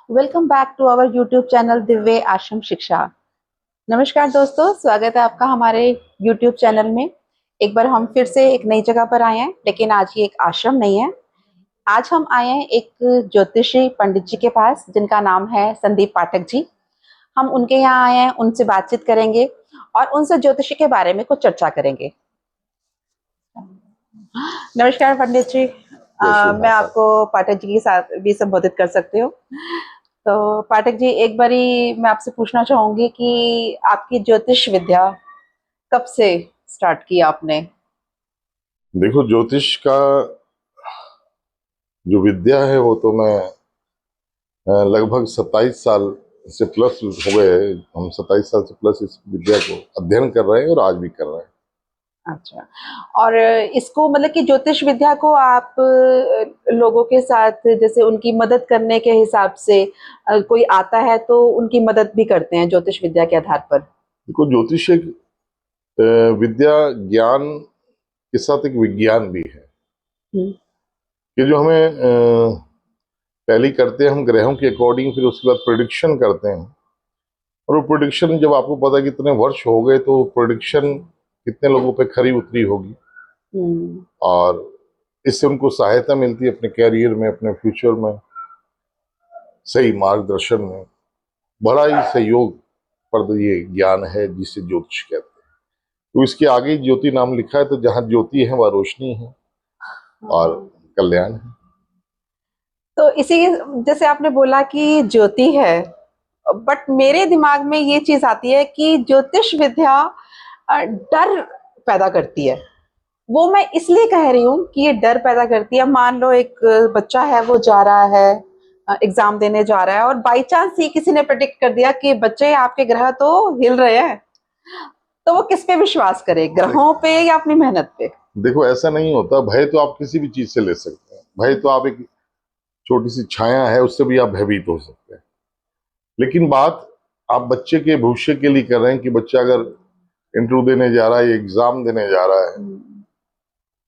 Welcome back to our YouTube channel Divya Ashram शिक्षा। नमस्कार दोस्तों, स्वागत है आपका हमारे यूट्यूब चैनल में। एक बार हम फिर से एक नई जगह पर आए हैं, लेकिन आज ये एक आश्रम नहीं है। आज हम आए हैं एक ज्योतिषी पंडित जी के पास, जिनका नाम है संदीप पाठक जी। हम उनके यहाँ आए हैं, उनसे बातचीत करेंगे और उनसे ज्योतिषी के बारे में कुछ चर्चा करेंगे। नमस्कार पंडित जी। मैं आपको पाठक जी के साथ भी संबोधित कर सकती हूँ। तो पाठक जी, एक बारी मैं आपसे पूछना चाहूंगी कि आपकी ज्योतिष विद्या कब से स्टार्ट की आपने? देखो, ज्योतिष का जो विद्या है वो तो मैं लगभग 27 साल से प्लस हो गए। हम 27 साल से प्लस इस विद्या को अध्ययन कर रहे हैं और आज भी कर रहे हैं। अच्छा। और इसको मतलब कि ज्योतिष विद्या को आप लोगों के साथ जैसे उनकी मदद करने के हिसाब से कोई आता है तो उनकी मदद भी करते हैं ज्योतिष विद्या के आधार पर? देखो, ज्योतिष एक विद्या ज्ञान के साथ एक विज्ञान भी है कि जो हमें पहले करते हैं हम ग्रहों के अकॉर्डिंग, फिर उसके बाद प्रेडिक्शन करते हैं। और वो प्रेडिक्शन जब आपको पता है कि कितने वर्ष हो गए तो प्रेडिक्शन कितने लोगों पे खरी उतरी होगी, और इससे उनको सहायता मिलती है अपने कैरियर में, अपने फ्यूचर में, सही मार्गदर्शन में। बड़ा ही सहयोग पर ये ज्ञान है जिसे ज्योतिष कहते हैं। तो इसके आगे ज्योति नाम लिखा है, तो जहाँ ज्योति है वह रोशनी है और कल्याण है। तो इसी जैसे आपने बोला कि ज्योति है, बट मेरे दिमाग में ये चीज आती है कि ज्योतिष विद्या डर पैदा करती है। वो मैं इसलिए कह रही हूँ कि ये डर पैदा करती है। मान लो एक बच्चा है, वो जा रहा है एग्जाम देने जा रहा है, और बाई चांस ही किसी ने प्रेडिक्ट कर दिया कि बच्चे आपके ग्रह तो हिल रहे हैं, तो वो किस पे विश्वास करे, ग्रहों पे या अपनी मेहनत पे? देखो, ऐसा नहीं होता। भय तो आप किसी भी चीज से ले सकते हैं। भय तो आप एक छोटी सी छाया है, उससे भी आप भयभीत हो सकते हैं। लेकिन बात आप बच्चे के भविष्य के लिए कर रहे हैं कि बच्चा अगर इंटरव्यू देने जा रहा है, एग्जाम देने जा रहा है,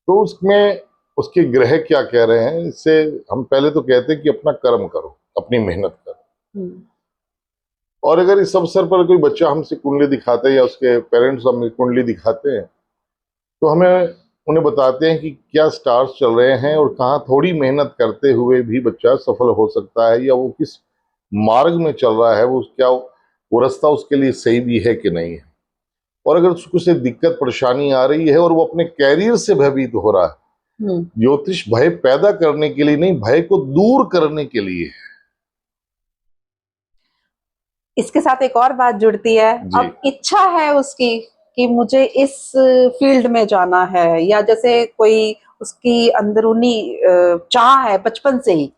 तो उसमें उसके ग्रह क्या कह रहे हैं। इससे हम पहले तो कहते हैं कि अपना कर्म करो, अपनी मेहनत करो। और अगर इस अवसर पर कोई बच्चा हमसे कुंडली दिखाता है या उसके पेरेंट्स हमें कुंडली दिखाते हैं, तो हमें उन्हें बताते हैं कि क्या स्टार्स चल रहे हैं और कहाँ थोड़ी मेहनत करते हुए भी बच्चा सफल हो सकता है, या वो किस मार्ग में चल रहा है, वो क्या वो रास्ता उसके लिए सही भी है कि नहीं है। और अगर उसको से दिक्कत परेशानी आ रही है और वो अपने कैरियर से भयभीत हो रहा है, ज्योतिष भय पैदा करने के लिए नहीं, भय को दूर करने के लिए है। इसके साथ एक और बात जुड़ती है, अब इच्छा है उसकी कि मुझे इस फील्ड में जाना है, या जैसे कोई उसकी अंदरूनी चाह है बचपन से ही,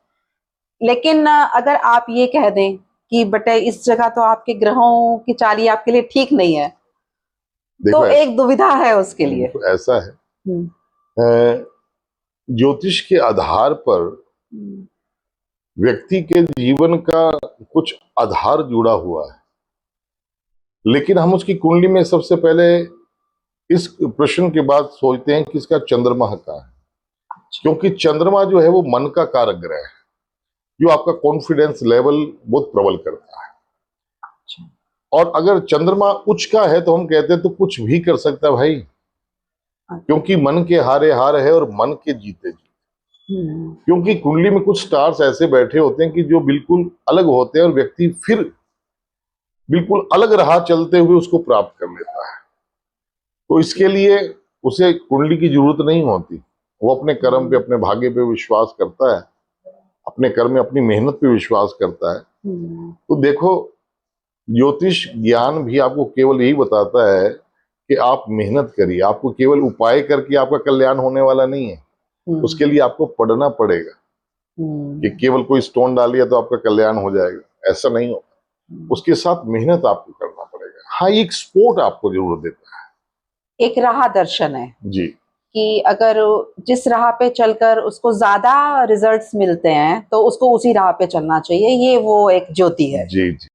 लेकिन अगर आप ये कह दें कि बेटे इस जगह तो आपके ग्रहों की चाली आपके लिए ठीक नहीं है, तो एक दुविधा है उसके लिए। ऐसा है, ज्योतिष के आधार पर व्यक्ति के जीवन का कुछ आधार जुड़ा हुआ है, लेकिन हम उसकी कुंडली में सबसे पहले इस प्रश्न के बाद सोचते हैं कि इसका चंद्रमा कहाँ है। क्योंकि चंद्रमा जो है वो मन का कारक ग्रह है, जो आपका कॉन्फिडेंस लेवल बहुत प्रबल करता है। और अगर चंद्रमा उच्च का है तो हम कहते हैं तो कुछ भी कर सकता है भाई, क्योंकि मन के हारे हार है और मन के जीते जीते। क्योंकि कुंडली में कुछ स्टार्स ऐसे बैठे होते हैं कि जो बिल्कुल अलग होते हैं, और व्यक्ति फिर बिल्कुल अलग राह चलते हुए उसको प्राप्त कर लेता है। तो इसके लिए उसे कुंडली की जरूरत नहीं होती। वो अपने कर्म पे, अपने भाग्य पे विश्वास करता है, अपने कर्म में अपनी मेहनत पे विश्वास करता है। तो देखो, ज्योतिष ज्ञान भी आपको केवल यही बताता है कि आप मेहनत करिए। आपको केवल उपाय करके आपका कल्याण होने वाला नहीं है, उसके लिए आपको पढ़ना पड़ेगा। कि केवल कोई स्टोन डालिए तो आपका कल्याण हो जाएगा, ऐसा नहीं होगा। उसके साथ मेहनत आपको करना पड़ेगा। हाँ, एक सपोर्ट आपको जरूर देता है, एक राह दर्शन है जी, कि अगर जिस राह पे चलकर उसको ज्यादा रिजल्ट्स मिलते हैं तो उसको उसी राह पे चलना चाहिए। ये वो एक ज्योति है। जी जी।